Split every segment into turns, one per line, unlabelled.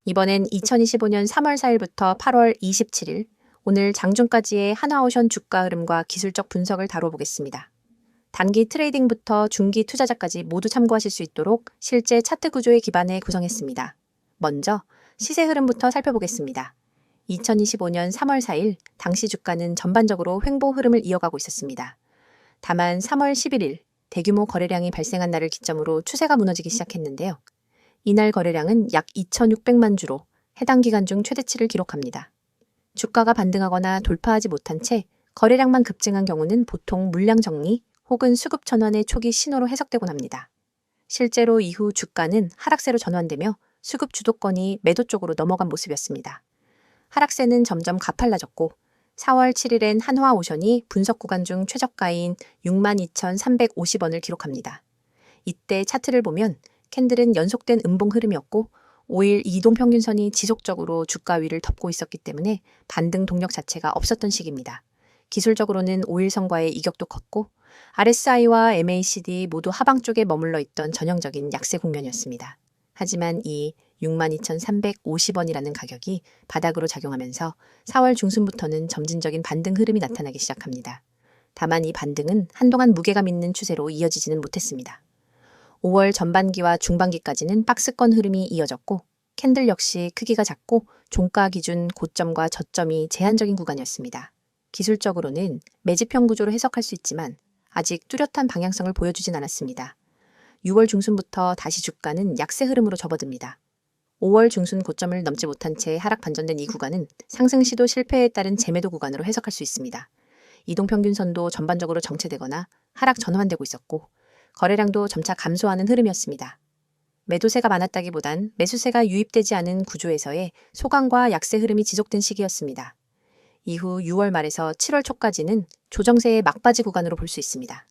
이번엔 2025년 3월 4일부터 8월 27일, 오늘 장중까지의 한화오션 주가 흐름과 기술적 분석을 다뤄보겠습니다. 단기 트레이딩부터 중기 투자자까지 모두 참고하실 수 있도록 실제 차트 구조에 기반해 구성했습니다. 먼저 시세 흐름부터 살펴보겠습니다. 2025년 3월 4일 당시 주가는 전반적으로 횡보 흐름을 이어가고 있었습니다. 다만 3월 11일 대규모 거래량이 발생한 날을 기점으로 추세가 무너지기 시작했는데요. 이날 거래량은 약 2,600만 주로 해당 기간 중 최대치를 기록합니다. 주가가 반등하거나 돌파하지 못한 채 거래량만 급증한 경우는 보통 물량 정리 혹은 수급 전환의 초기 신호로 해석되곤 합니다. 실제로 이후 주가는 하락세로 전환되며 수급 주도권이 매도 쪽으로 넘어간 모습이었습니다. 하락세는 점점 가팔라졌고 4월 7일엔 한화오션이 분석 구간 중 최저가인 62,350원을 기록합니다. 이때 차트를 보면 캔들은 연속된 음봉 흐름이었고 5일 이동평균선이 지속적으로 주가 위를 덮고 있었기 때문에 반등 동력 자체가 없었던 시기입니다. 기술적으로는 5일선과의 이격도 컸고 RSI와 MACD 모두 하방 쪽에 머물러 있던 전형적인 약세 국면이었습니다. 하지만 이 62,350원이라는 가격이 바닥으로 작용하면서 4월 중순부터는 점진적인 반등 흐름이 나타나기 시작합니다. 다만 이 반등은 한동안 무게감 있는 추세로 이어지지는 못했습니다. 5월 전반기와 중반기까지는 박스권 흐름이 이어졌고 캔들 역시 크기가 작고 종가 기준 고점과 저점이 제한적인 구간이었습니다. 기술적으로는 매집형 구조로 해석할 수 있지만 아직 뚜렷한 방향성을 보여주진 않았습니다. 6월 중순부터 다시 주가는 약세 흐름으로 접어듭니다. 5월 중순 고점을 넘지 못한 채 하락 반전된 이 구간은 상승 시도 실패에 따른 재매도 구간으로 해석할 수 있습니다. 이동평균선도 전반적으로 정체되거나 하락 전환되고 있었고 거래량도 점차 감소하는 흐름이었습니다. 매도세가 많았다기보단 매수세가 유입되지 않은 구조에서의 소강과 약세 흐름이 지속된 시기였습니다. 이후 6월 말에서 7월 초까지는 조정세의 막바지 구간으로 볼 수 있습니다.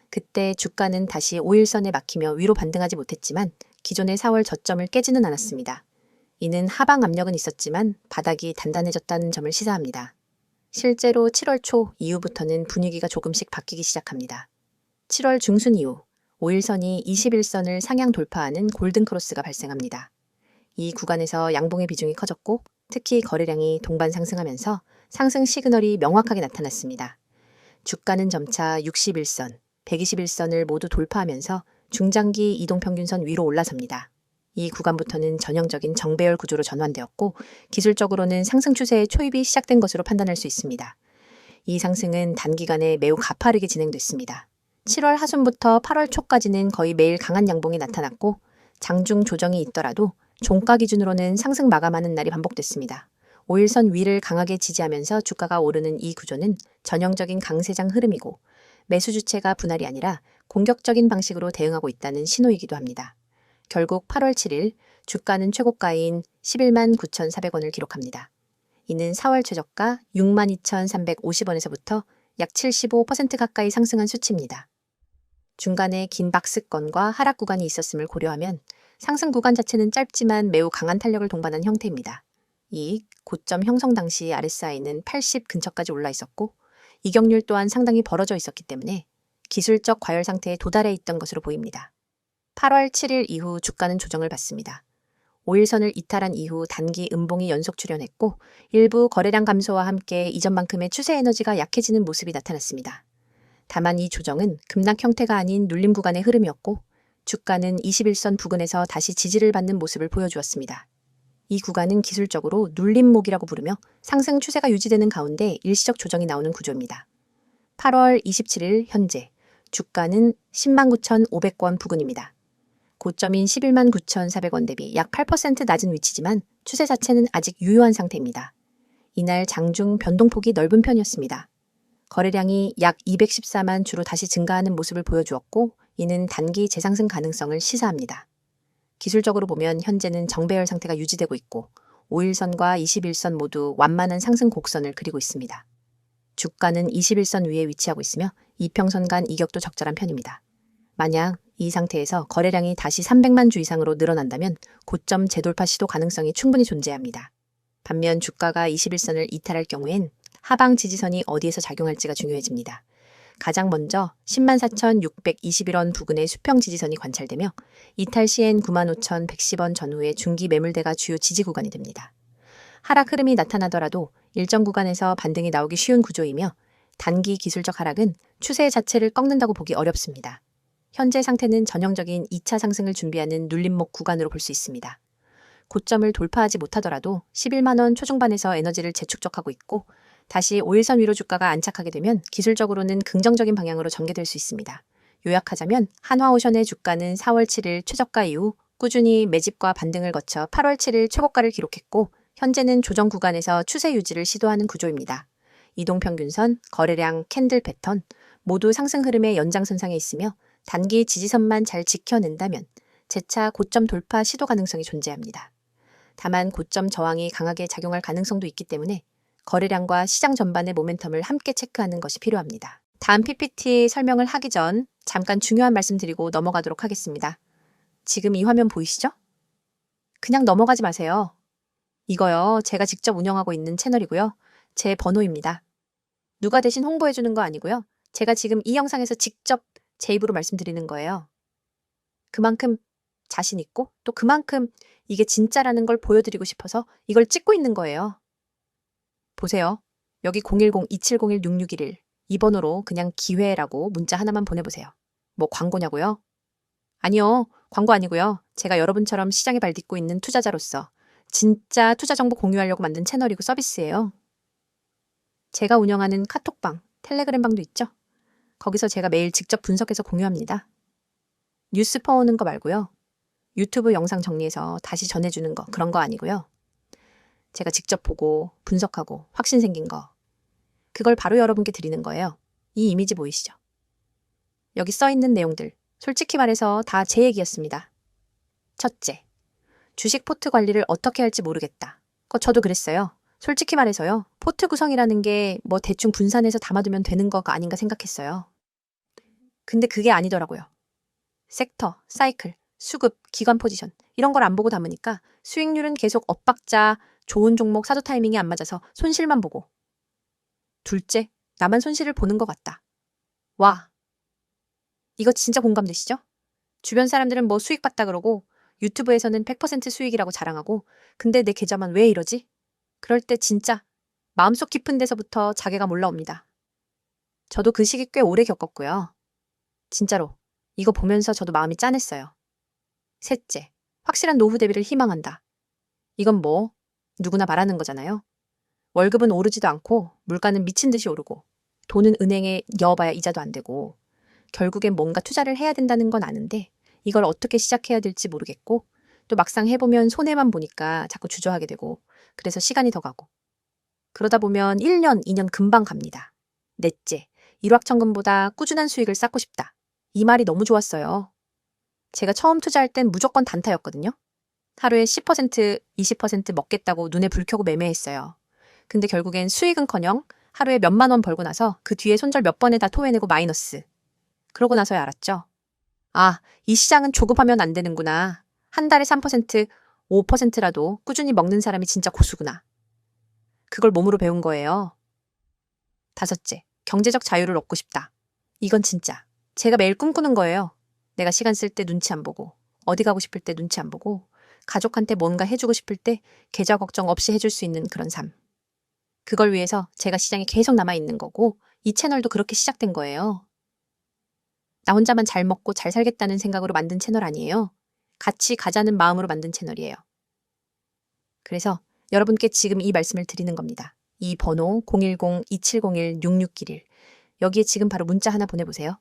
그때 주가는 다시 5일선에 막히며 위로 반등하지 못했지만 기존의 4월 저점을 깨지는 않았습니다. 이는 하방 압력은 있었지만 바닥이 단단해졌다는 점을 시사합니다. 실제로 7월 초 이후부터는 분위기가 조금씩 바뀌기 시작합니다. 7월 중순 이후 5일선이 21선을 상향 돌파하는 골든크로스가 발생합니다. 이 구간에서 양봉의 비중이 커졌고 특히 거래량이 동반 상승하면서 상승 시그널이 명확하게 나타났습니다. 주가는 점차 61선, 121선을 모두 돌파하면서 중장기 이동평균선 위로 올라섭니다. 이 구간부터는 전형적인 정배열 구조로 전환되었고 기술적으로는 상승 추세의 초입이 시작된 것으로 판단할 수 있습니다. 이 상승은 단기간에 매우 가파르게 진행됐습니다. 7월 하순부터 8월 초까지는 거의 매일 강한 양봉이 나타났고 장중 조정이 있더라도 종가 기준으로는 상승 마감하는 날이 반복됐습니다. 5일선 위를 강하게 지지하면서 주가가 오르는 이 구조는 전형적인 강세장 흐름이고 매수 주체가 분할이 아니라 공격적인 방식으로 대응하고 있다는 신호이기도 합니다. 결국 8월 7일 주가는 최고가인 11만 9,400원을 기록합니다. 이는 4월 최저가 62,350원에서부터 약 75% 가까이 상승한 수치입니다. 중간에 긴 박스권과 하락 구간이 있었음을 고려하면 상승 구간 자체는 짧지만 매우 강한 탄력을 동반한 형태입니다. 이익, 고점 형성 당시 RSI는 80 근처까지 올라 있었고 이격률 또한 상당히 벌어져 있었기 때문에 기술적 과열 상태에 도달해 있던 것으로 보입니다. 8월 7일 이후 주가는 조정을 받습니다. 5일선을 이탈한 이후 단기 음봉이 연속 출현했고 일부 거래량 감소와 함께 이전만큼의 추세 에너지가 약해지는 모습이 나타났습니다. 다만 이 조정은 급락 형태가 아닌 눌림 구간의 흐름이었고 주가는 21선 부근에서 다시 지지를 받는 모습을 보여주었습니다. 이 구간은 기술적으로 눌림목이라고 부르며 상승 추세가 유지되는 가운데 일시적 조정이 나오는 구조입니다. 8월 27일 현재 주가는 10만 9,500원 부근입니다. 고점인 11만 9,400원 대비 약 8% 낮은 위치지만 추세 자체는 아직 유효한 상태입니다. 이날 장중 변동폭이 넓은 편이었습니다. 거래량이 약 214만 주로 다시 증가하는 모습을 보여주었고 이는 단기 재상승 가능성을 시사합니다. 기술적으로 보면 현재는 정배열 상태가 유지되고 있고 5일선과 21선 모두 완만한 상승 곡선을 그리고 있습니다. 주가는 21선 위에 위치하고 있으며 이평선 간 이격도 적절한 편입니다. 만약 이 상태에서 거래량이 다시 300만 주 이상으로 늘어난다면 고점 재돌파 시도 가능성이 충분히 존재합니다. 반면 주가가 21선을 이탈할 경우엔 하방 지지선이 어디에서 작용할지가 중요해집니다. 가장 먼저 104,621원 부근의 수평 지지선이 관찰되며 이탈 시엔 95,110원 전후의 중기 매물대가 주요 지지 구간이 됩니다. 하락 흐름이 나타나더라도 일정 구간에서 반등이 나오기 쉬운 구조이며 단기 기술적 하락은 추세 자체를 꺾는다고 보기 어렵습니다. 현재 상태는 전형적인 2차 상승을 준비하는 눌림목 구간으로 볼 수 있습니다. 고점을 돌파하지 못하더라도 11만 원 초중반에서 에너지를 재축적하고 있고 다시 5일선 위로 주가가 안착하게 되면 기술적으로는 긍정적인 방향으로 전개될 수 있습니다. 요약하자면 한화오션의 주가는 4월 7일 최저가 이후 꾸준히 매집과 반등을 거쳐 8월 7일 최고가를 기록했고 현재는 조정 구간에서 추세 유지를 시도하는 구조입니다. 이동평균선, 거래량, 캔들 패턴 모두 상승 흐름의 연장선상에 있으며 단기 지지선만 잘 지켜낸다면 재차 고점 돌파 시도 가능성이 존재합니다. 다만 고점 저항이 강하게 작용할 가능성도 있기 때문에 거래량과 시장 전반의 모멘텀을 함께 체크하는 것이 필요합니다. 다음 PPT 설명을 하기 전 잠깐 중요한 말씀 드리고 넘어가도록 하겠습니다. 지금 이 화면 보이시죠? 그냥 넘어가지 마세요. 이거요, 제가 직접 운영하고 있는 채널이고요. 제 번호입니다. 누가 대신 홍보해주는 거 아니고요. 제가 지금 이 영상에서 직접 제 입으로 말씀드리는 거예요. 그만큼 자신 있고 또 그만큼 이게 진짜라는 걸 보여드리고 싶어서 이걸 찍고 있는 거예요. 보세요. 여기 010-2701-6611 이 번호로 그냥 기회라고 문자 하나만 보내보세요. 뭐 광고냐고요? 아니요. 광고 아니고요. 제가 여러분처럼 시장에 발 딛고 있는 투자자로서 진짜 투자 정보 공유하려고 만든 채널이고 서비스예요. 제가 운영하는 카톡방, 텔레그램 방도 있죠? 거기서 제가 매일 직접 분석해서 공유합니다. 뉴스 퍼오는 거 말고요. 유튜브 영상 정리해서 다시 전해주는 거 그런 거 아니고요. 제가 직접 보고 분석하고 확신 생긴 거 그걸 바로 여러분께 드리는 거예요. 이 이미지 보이시죠? 여기 써있는 내용들 솔직히 말해서 다 제 얘기였습니다. 첫째, 주식 포트 관리를 어떻게 할지 모르겠다. 저도 그랬어요. 솔직히 말해서요. 포트 구성이라는 게 뭐 대충 분산해서 담아두면 되는 거가 아닌가 생각했어요. 근데 그게 아니더라고요. 섹터, 사이클, 수급, 기관 포지션 이런 걸 안 보고 담으니까 수익률은 계속 엇박자, 좋은 종목 사도 타이밍이 안 맞아서 손실만 보고. 둘째, 나만 손실을 보는 것 같다. 와, 이거 진짜 공감되시죠? 주변 사람들은 뭐 수익 봤다 그러고 유튜브에서는 100% 수익이라고 자랑하고 근데 내 계좌만 왜 이러지? 그럴 때 진짜 마음속 깊은 데서부터 자괴감 올라옵니다. 저도 그 시기 꽤 오래 겪었고요. 진짜로 이거 보면서 저도 마음이 짠했어요. 셋째, 확실한 노후 대비를 희망한다. 이건 뭐 누구나 말하는 거잖아요. 월급은 오르지도 않고 물가는 미친 듯이 오르고 돈은 은행에 넣어봐야 이자도 안 되고 결국엔 뭔가 투자를 해야 된다는 건 아는데 이걸 어떻게 시작해야 될지 모르겠고 또 막상 해보면 손해만 보니까 자꾸 주저하게 되고 그래서 시간이 더 가고 그러다 보면 1년, 2년 금방 갑니다. 넷째, 일확천금보다 꾸준한 수익을 쌓고 싶다. 이 말이 너무 좋았어요. 제가 처음 투자할 땐 무조건 단타였거든요. 하루에 10%, 20% 먹겠다고 눈에 불 켜고 매매했어요. 근데 결국엔 수익은커녕 하루에 몇만 원 벌고 나서 그 뒤에 손절 몇 번에 다 토해내고 마이너스. 그러고 나서야 알았죠. 아, 이 시장은 조급하면 안 되는구나. 한 달에 3%, 5%라도 꾸준히 먹는 사람이 진짜 고수구나. 그걸 몸으로 배운 거예요. 다섯째, 경제적 자유를 얻고 싶다. 이건 진짜 제가 매일 꿈꾸는 거예요. 내가 시간 쓸 때 눈치 안 보고 어디 가고 싶을 때 눈치 안 보고 가족한테 뭔가 해주고 싶을 때 계좌 걱정 없이 해줄 수 있는 그런 삶. 그걸 위해서 제가 시장에 계속 남아있는 거고 이 채널도 그렇게 시작된 거예요. 나 혼자만 잘 먹고 잘 살겠다는 생각으로 만든 채널 아니에요. 같이 가자는 마음으로 만든 채널이에요. 그래서 여러분께 지금 이 말씀을 드리는 겁니다. 이 번호 010-2701-6611 여기에 지금 바로 문자 하나 보내보세요.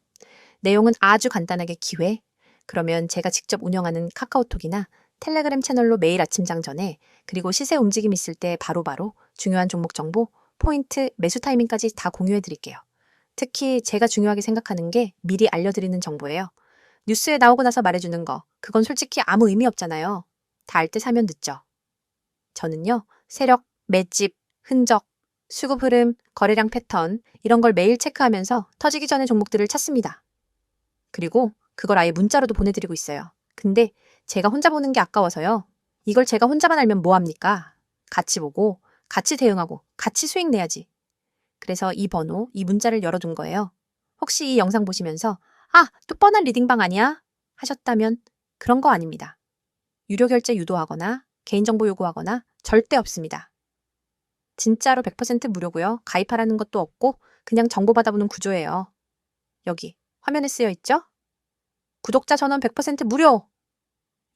내용은 아주 간단하게 기회, 그러면 제가 직접 운영하는 카카오톡이나 텔레그램 채널로 매일 아침장 전에 그리고 시세 움직임 있을 때 바로바로 중요한 종목 정보, 포인트, 매수 타이밍까지 다 공유해 드릴게요. 특히 제가 중요하게 생각하는 게 미리 알려드리는 정보예요. 뉴스에 나오고 나서 말해주는 거, 그건 솔직히 아무 의미 없잖아요. 다 알 때 사면 늦죠. 저는요, 세력, 맷집, 흔적, 수급 흐름, 거래량 패턴 이런 걸 매일 체크하면서 터지기 전에 종목들을 찾습니다. 그리고 그걸 아예 문자로도 보내드리고 있어요. 근데 제가 혼자 보는 게 아까워서요. 이걸 제가 혼자만 알면 뭐합니까? 같이 보고, 같이 대응하고, 같이 수익 내야지. 그래서 이 번호, 이 문자를 열어둔 거예요. 혹시 이 영상 보시면서 아, 또 뻔한 리딩방 아니야? 하셨다면 그런 거 아닙니다. 유료 결제 유도하거나 개인정보 요구하거나 절대 없습니다. 진짜로 100% 무료고요. 가입하라는 것도 없고 그냥 정보 받아보는 구조예요. 여기 화면에 쓰여 있죠? 구독자 전원 100% 무료!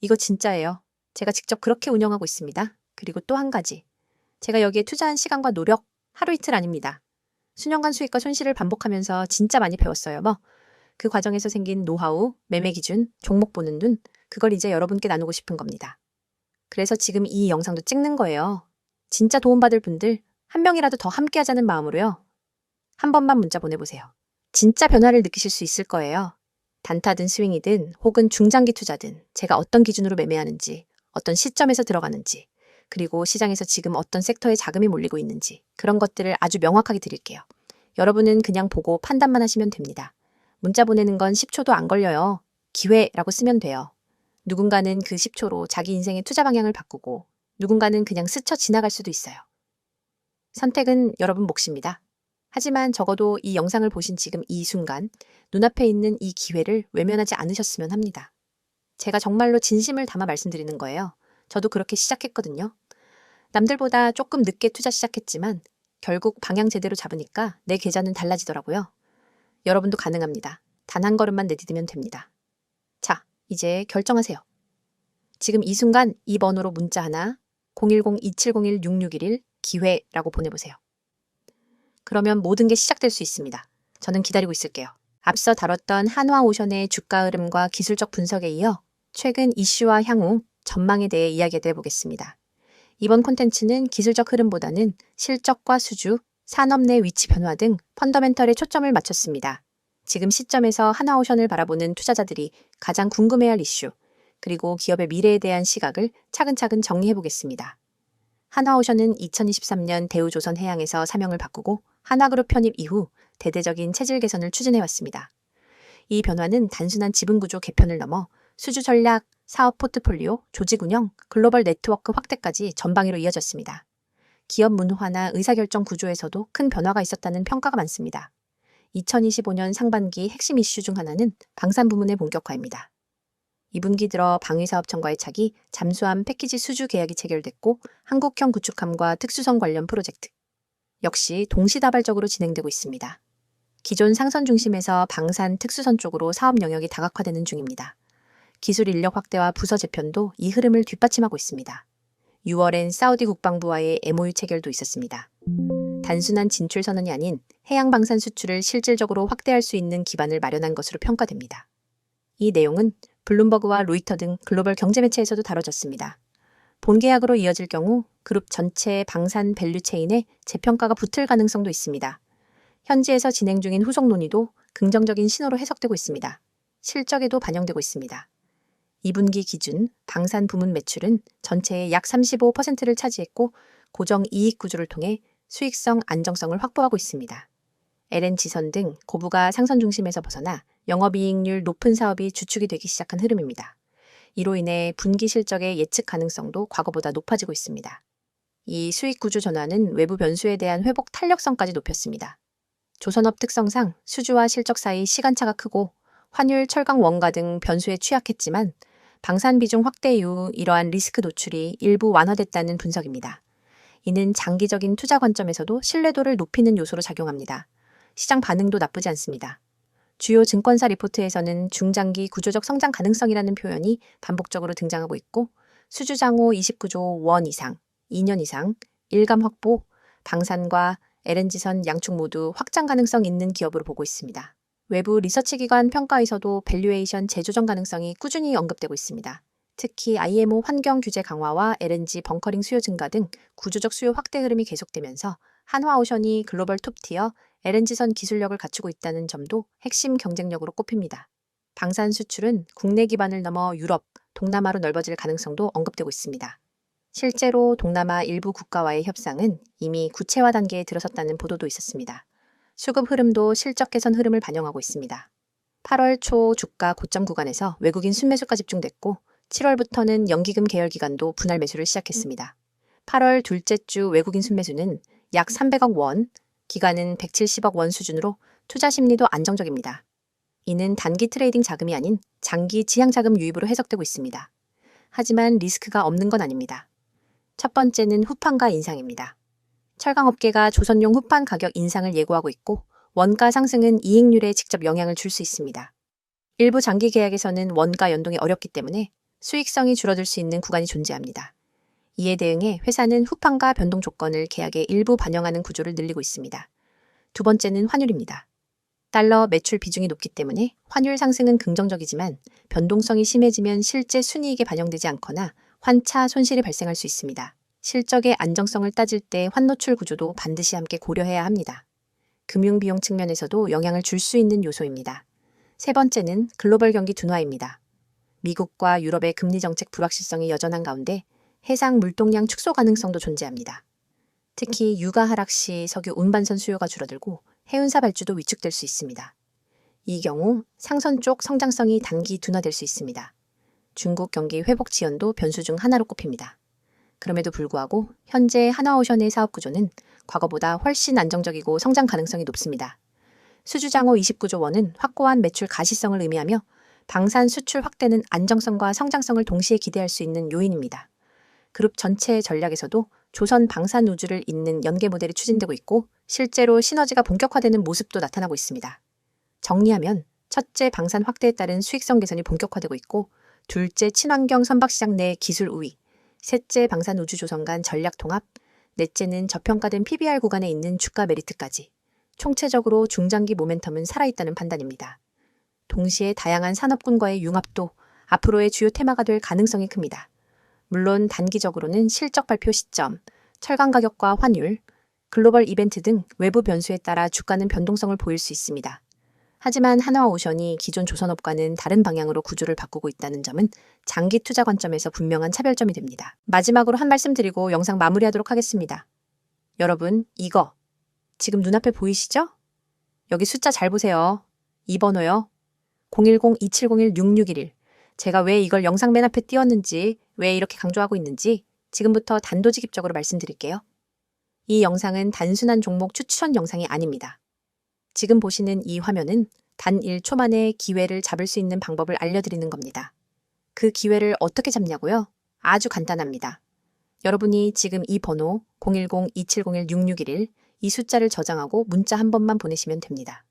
이거 진짜예요. 제가 직접 그렇게 운영하고 있습니다. 그리고 또 한 가지. 제가 여기에 투자한 시간과 노력 하루 이틀 아닙니다. 수년간 수익과 손실을 반복하면서 진짜 많이 배웠어요. 그 과정에서 생긴 노하우, 매매 기준, 종목 보는 눈, 그걸 이제 여러분께 나누고 싶은 겁니다. 그래서 지금 이 영상도 찍는 거예요. 진짜 도움받을 분들 한 명이라도 더 함께 하자는 마음으로요. 한 번만 문자 보내보세요. 진짜 변화를 느끼실 수 있을 거예요. 단타든 스윙이든 혹은 중장기 투자든 제가 어떤 기준으로 매매하는지, 어떤 시점에서 들어가는지, 그리고 시장에서 지금 어떤 섹터에 자금이 몰리고 있는지 그런 것들을 아주 명확하게 드릴게요. 여러분은 그냥 보고 판단만 하시면 됩니다. 문자 보내는 건 10초도 안 걸려요. 기회라고 쓰면 돼요. 누군가는 그 10초로 자기 인생의 투자 방향을 바꾸고 누군가는 그냥 스쳐 지나갈 수도 있어요. 선택은 여러분 몫입니다. 하지만 적어도 이 영상을 보신 지금 이 순간 눈앞에 있는 이 기회를 외면하지 않으셨으면 합니다. 제가 정말로 진심을 담아 말씀드리는 거예요. 저도 그렇게 시작했거든요. 남들보다 조금 늦게 투자 시작했지만 결국 방향 제대로 잡으니까 내 계좌는 달라지더라고요. 여러분도 가능합니다. 단 한 걸음만 내디디면 됩니다. 자, 이제 결정하세요. 지금 이 순간 이 번호로 문자 하나 010-2701-6611 기회라고 보내보세요. 그러면 모든 게 시작될 수 있습니다. 저는 기다리고 있을게요. 앞서 다뤘던 한화오션의 주가 흐름과 기술적 분석에 이어 최근 이슈와 향후 전망에 대해 이야기해 보겠습니다. 이번 콘텐츠는 기술적 흐름보다는 실적과 수주, 산업 내 위치 변화 등 펀더멘털에 초점을 맞췄습니다. 지금 시점에서 한화오션을 바라보는 투자자들이 가장 궁금해할 이슈, 그리고 기업의 미래에 대한 시각을 차근차근 정리해 보겠습니다. 한화오션은 2023년 대우조선해양에서 사명을 바꾸고 한화그룹 편입 이후 대대적인 체질 개선을 추진해왔습니다. 이 변화는 단순한 지분구조 개편을 넘어 수주 전략, 사업 포트폴리오, 조직 운영, 글로벌 네트워크 확대까지 전방위로 이어졌습니다. 기업 문화나 의사결정 구조에서도 큰 변화가 있었다는 평가가 많습니다. 2025년 상반기 핵심 이슈 중 하나는 방산 부문의 본격화입니다. 2분기 들어 방위사업청과의 차기, 잠수함 패키지 수주 계약이 체결됐고 한국형 구축함과 특수성 관련 프로젝트 역시 동시다발적으로 진행되고 있습니다. 기존 상선 중심에서 방산 특수선 쪽으로 사업 영역이 다각화되는 중입니다. 기술 인력 확대와 부서 재편도 이 흐름을 뒷받침하고 있습니다. 6월엔 사우디 국방부와의 MOU 체결도 있었습니다. 단순한 진출 선언이 아닌 해양 방산 수출을 실질적으로 확대할 수 있는 기반을 마련한 것으로 평가됩니다. 이 내용은 블룸버그와 로이터 등 글로벌 경제 매체에서도 다뤄졌습니다. 본계약으로 이어질 경우 그룹 전체 방산 밸류체인에 재평가가 붙을 가능성도 있습니다. 현지에서 진행 중인 후속 논의도 긍정적인 신호로 해석되고 있습니다. 실적에도 반영되고 있습니다. 2분기 기준 방산 부문 매출은 전체의 약 35%를 차지했고 고정 이익 구조를 통해 수익성 안정성을 확보하고 있습니다. LN지선 등 고부가 상선 중심에서 벗어나 영업이익률 높은 사업이 주축이 되기 시작한 흐름입니다. 이로 인해 분기 실적의 예측 가능성도 과거보다 높아지고 있습니다. 이 수익 구조 전환은 외부 변수에 대한 회복 탄력성까지 높였습니다. 조선업 특성상 수주와 실적 사이 시간차가 크고 환율, 철강, 원가 등 변수에 취약했지만 방산 비중 확대 이후 이러한 리스크 노출이 일부 완화됐다는 분석입니다. 이는 장기적인 투자 관점에서도 신뢰도를 높이는 요소로 작용합니다. 시장 반응도 나쁘지 않습니다. 주요 증권사 리포트에서는 중장기 구조적 성장 가능성이라는 표현이 반복적으로 등장하고 있고 수주장호 29조 원 이상, 2년 이상, 일감 확보, 방산과 LN지선 양축 모두 확장 가능성 있는 기업으로 보고 있습니다. 외부 리서치 기관 평가에서도 밸류에이션 재조정 가능성이 꾸준히 언급되고 있습니다. 특히 IMO 환경 규제 강화와 LNG 벙커링 수요 증가 등 구조적 수요 확대 흐름이 계속되면서 한화오션이 글로벌 톱티어 LN지선 기술력을 갖추고 있다는 점도 핵심 경쟁력으로 꼽힙니다. 방산 수출은 국내 기반을 넘어 유럽, 동남아로 넓어질 가능성도 언급되고 있습니다. 실제로 동남아 일부 국가와의 협상은 이미 구체화 단계에 들어섰다는 보도도 있었습니다. 수급 흐름도 실적 개선 흐름을 반영하고 있습니다. 8월 초 주가 고점 구간에서 외국인 순매수가 집중됐고 7월부터는 연기금 계열 기관도 분할 매수를 시작했습니다. 8월 둘째 주 외국인 순매수는 약 300억 원, 기간은 170억 원 수준으로 투자 심리도 안정적입니다. 이는 단기 트레이딩 자금이 아닌 장기 지향 자금 유입으로 해석되고 있습니다. 하지만 리스크가 없는 건 아닙니다. 첫 번째는 후판가 인상입니다. 철강업계가 조선용 후판 가격 인상을 예고하고 있고 원가 상승은 이익률에 직접 영향을 줄 수 있습니다. 일부 장기 계약에서는 원가 연동이 어렵기 때문에 수익성이 줄어들 수 있는 구간이 존재합니다. 이에 대응해 회사는 후판가 변동 조건을 계약에 일부 반영하는 구조를 늘리고 있습니다. 두 번째는 환율입니다. 달러 매출 비중이 높기 때문에 환율 상승은 긍정적이지만 변동성이 심해지면 실제 순이익에 반영되지 않거나 환차 손실이 발생할 수 있습니다. 실적의 안정성을 따질 때 환노출 구조도 반드시 함께 고려해야 합니다. 금융비용 측면에서도 영향을 줄 수 있는 요소입니다. 세 번째는 글로벌 경기 둔화입니다. 미국과 유럽의 금리 정책 불확실성이 여전한 가운데 해상 물동량 축소 가능성도 존재합니다. 특히 유가 하락 시 석유 운반선 수요가 줄어들고 해운사 발주도 위축될 수 있습니다. 이 경우 상선 쪽 성장성이 단기 둔화될 수 있습니다. 중국 경기 회복 지연도 변수 중 하나로 꼽힙니다. 그럼에도 불구하고 현재 하나오션의 사업 구조는 과거보다 훨씬 안정적이고 성장 가능성이 높습니다. 수주장호 29조 원은 확고한 매출 가시성을 의미하며 방산 수출 확대는 안정성과 성장성을 동시에 기대할 수 있는 요인입니다. 그룹 전체의 전략에서도 조선 방산 우주를 잇는 연계 모델이 추진되고 있고 실제로 시너지가 본격화되는 모습도 나타나고 있습니다. 정리하면 첫째 방산 확대에 따른 수익성 개선이 본격화되고 있고 둘째 친환경 선박시장 내 기술 우위, 셋째 방산 우주 조선 간 전략 통합, 넷째는 저평가된 PBR 구간에 있는 주가 메리트까지 총체적으로 중장기 모멘텀은 살아있다는 판단입니다. 동시에 다양한 산업군과의 융합도 앞으로의 주요 테마가 될 가능성이 큽니다. 물론 단기적으로는 실적 발표 시점, 철강 가격과 환율, 글로벌 이벤트 등 외부 변수에 따라 주가는 변동성을 보일 수 있습니다. 하지만 한화오션이 기존 조선업과는 다른 방향으로 구조를 바꾸고 있다는 점은 장기 투자 관점에서 분명한 차별점이 됩니다. 마지막으로 한 말씀 드리고 영상 마무리하도록 하겠습니다. 여러분, 이거 지금 눈앞에 보이시죠? 여기 숫자 잘 보세요. 이 번호요. 010-2701-6611. 제가 왜 이걸 영상 맨 앞에 띄웠는지, 왜 이렇게 강조하고 있는지 지금부터 단도직입적으로 말씀드릴게요. 이 영상은 단순한 종목 추천 영상이 아닙니다. 지금 보시는 이 화면은 단 1초 만에 기회를 잡을 수 있는 방법을 알려드리는 겁니다. 그 기회를 어떻게 잡냐고요? 아주 간단합니다. 여러분이 지금 이 번호 010-2701-6611 이 숫자를 저장하고 문자 한 번만 보내시면 됩니다.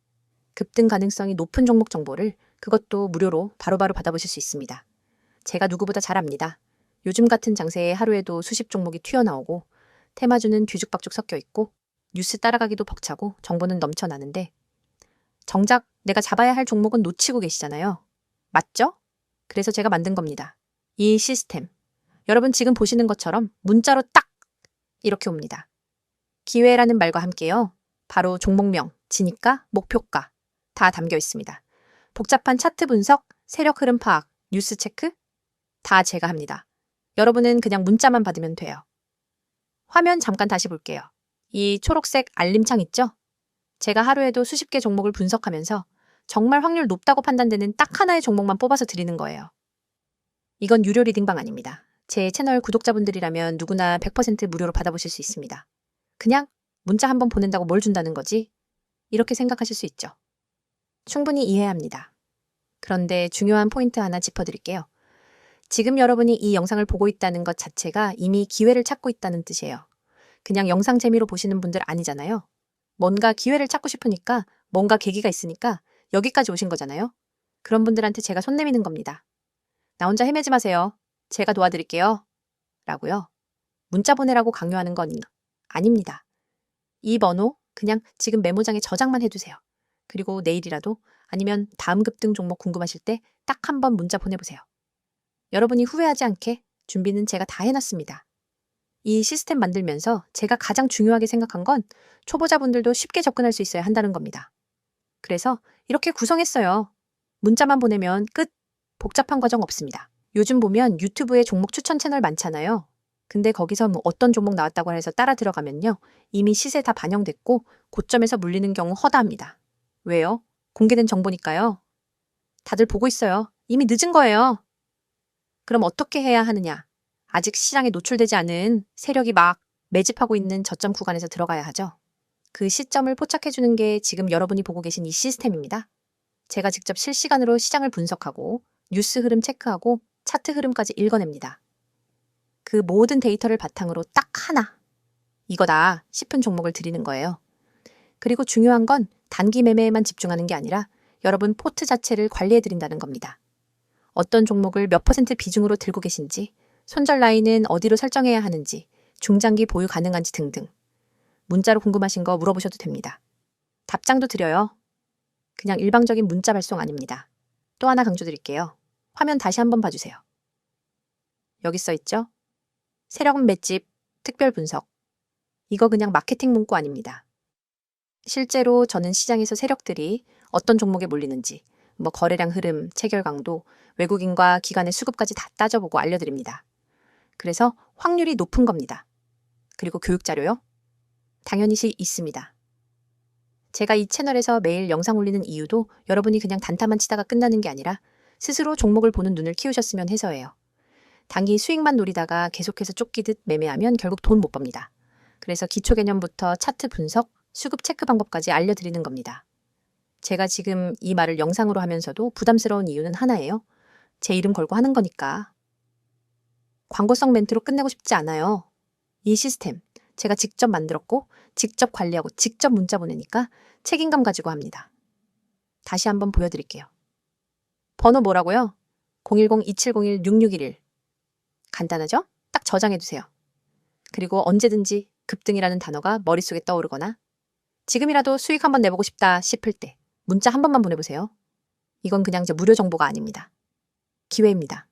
급등 가능성이 높은 종목 정보를 그것도 무료로 바로바로 받아보실 수 있습니다. 제가 누구보다 잘 압니다. 요즘 같은 장세에 하루에도 수십 종목이 튀어나오고 테마주는 뒤죽박죽 섞여 있고 뉴스 따라가기도 벅차고 정보는 넘쳐나는데 정작 내가 잡아야 할 종목은 놓치고 계시잖아요. 맞죠? 그래서 제가 만든 겁니다. 이 시스템. 여러분 지금 보시는 것처럼 문자로 딱 이렇게 옵니다. 기회라는 말과 함께요. 바로 종목명, 진입가, 목표가 다 담겨 있습니다. 복잡한 차트 분석, 세력 흐름 파악, 뉴스 체크 다 제가 합니다. 여러분은 그냥 문자만 받으면 돼요. 화면 잠깐 다시 볼게요. 이 초록색 알림창 있죠? 제가 하루에도 수십 개 종목을 분석하면서 정말 확률 높다고 판단되는 딱 하나의 종목만 뽑아서 드리는 거예요. 이건 유료 리딩방 아닙니다. 제 채널 구독자분들이라면 누구나 100% 무료로 받아보실 수 있습니다. 그냥 문자 한번 보낸다고 뭘 준다는 거지? 이렇게 생각하실 수 있죠. 충분히 이해합니다. 그런데 중요한 포인트 하나 짚어드릴게요. 지금 여러분이 이 영상을 보고 있다는 것 자체가 이미 기회를 찾고 있다는 뜻이에요. 그냥 영상 재미로 보시는 분들 아니잖아요. 뭔가 기회를 찾고 싶으니까 뭔가 계기가 있으니까 여기까지 오신 거잖아요. 그런 분들한테 제가 손 내미는 겁니다. 나 혼자 헤매지 마세요. 제가 도와드릴게요. 라고요. 문자 보내라고 강요하는 건 아닙니다. 이 번호 그냥 지금 메모장에 저장만 해두세요. 그리고 내일이라도 아니면 다음 급등 종목 궁금하실 때 딱 한 번 문자 보내보세요. 여러분이 후회하지 않게 준비는 제가 다 해놨습니다. 이 시스템 만들면서 제가 가장 중요하게 생각한 건 초보자분들도 쉽게 접근할 수 있어야 한다는 겁니다. 그래서 이렇게 구성했어요. 문자만 보내면 끝! 복잡한 과정 없습니다. 요즘 보면 유튜브에 종목 추천 채널 많잖아요. 근데 거기서 뭐 어떤 종목 나왔다고 해서 따라 들어가면요. 이미 시세 다 반영됐고 고점에서 물리는 경우 허다합니다. 왜요? 공개된 정보니까요. 다들 보고 있어요. 이미 늦은 거예요. 그럼 어떻게 해야 하느냐? 아직 시장에 노출되지 않은 세력이 막 매집하고 있는 저점 구간에서 들어가야 하죠. 그 시점을 포착해주는 게 지금 여러분이 보고 계신 이 시스템입니다. 제가 직접 실시간으로 시장을 분석하고 뉴스 흐름 체크하고 차트 흐름까지 읽어냅니다. 그 모든 데이터를 바탕으로 딱 하나, 이거다 싶은 종목을 드리는 거예요. 그리고 중요한 건 단기 매매에만 집중하는 게 아니라 여러분 포트 자체를 관리해드린다는 겁니다. 어떤 종목을 몇 % 비중으로 들고 계신지, 손절 라인은 어디로 설정해야 하는지, 중장기 보유 가능한지 등등. 문자로 궁금하신 거 물어보셔도 됩니다. 답장도 드려요. 그냥 일방적인 문자 발송 아닙니다. 또 하나 강조드릴게요. 화면 다시 한번 봐주세요. 여기 써 있죠? 세력 맷집, 특별 분석. 이거 그냥 마케팅 문구 아닙니다. 실제로 저는 시장에서 세력들이 어떤 종목에 몰리는지, 거래량 흐름, 체결 강도, 외국인과 기관의 수급까지 다 따져보고 알려드립니다. 그래서 확률이 높은 겁니다. 그리고 교육 자료요? 당연히 있습니다. 제가 이 채널에서 매일 영상 올리는 이유도 여러분이 그냥 단타만 치다가 끝나는 게 아니라 스스로 종목을 보는 눈을 키우셨으면 해서예요. 단기 수익만 노리다가 계속해서 쫓기듯 매매하면 결국 돈 못 법니다. 그래서 기초 개념부터 차트 분석, 수급 체크 방법까지 알려드리는 겁니다. 제가 지금 이 말을 영상으로 하면서도 부담스러운 이유는 하나예요. 제 이름 걸고 하는 거니까. 광고성 멘트로 끝내고 싶지 않아요. 이 시스템 제가 직접 만들었고 직접 관리하고 직접 문자 보내니까 책임감 가지고 합니다. 다시 한번 보여드릴게요. 번호 뭐라고요? 010-2701-6611. 간단하죠? 딱 저장해두세요. 그리고 언제든지 급등이라는 단어가 머릿속에 떠오르거나 지금이라도 수익 한번 내보고 싶다 싶을 때 문자 한 번만 보내보세요. 이건 그냥 무료 정보가 아닙니다. 기회입니다.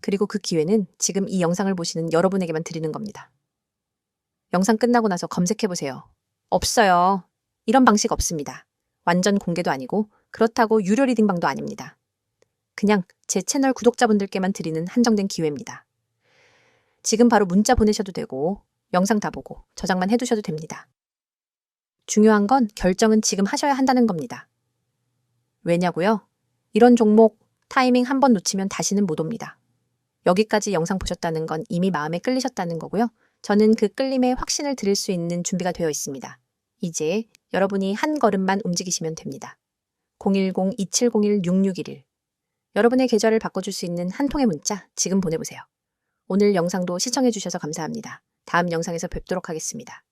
그리고 그 기회는 지금 이 영상을 보시는 여러분에게만 드리는 겁니다. 영상 끝나고 나서 검색해보세요. 없어요. 이런 방식 없습니다. 완전 공개도 아니고 그렇다고 유료 리딩방도 아닙니다. 그냥 제 채널 구독자분들께만 드리는 한정된 기회입니다. 지금 바로 문자 보내셔도 되고 영상 다 보고 저장만 해두셔도 됩니다. 중요한 건 결정은 지금 하셔야 한다는 겁니다. 왜냐고요? 이런 종목 타이밍 한 번 놓치면 다시는 못 옵니다. 여기까지 영상 보셨다는 건 이미 마음에 끌리셨다는 거고요. 저는 그 끌림에 확신을 드릴 수 있는 준비가 되어 있습니다. 이제 여러분이 한 걸음만 움직이시면 됩니다. 010-2701-6611. 여러분의 계좌를 바꿔줄 수 있는 한 통의 문자 지금 보내보세요. 오늘 영상도 시청해주셔서 감사합니다. 다음 영상에서 뵙도록 하겠습니다.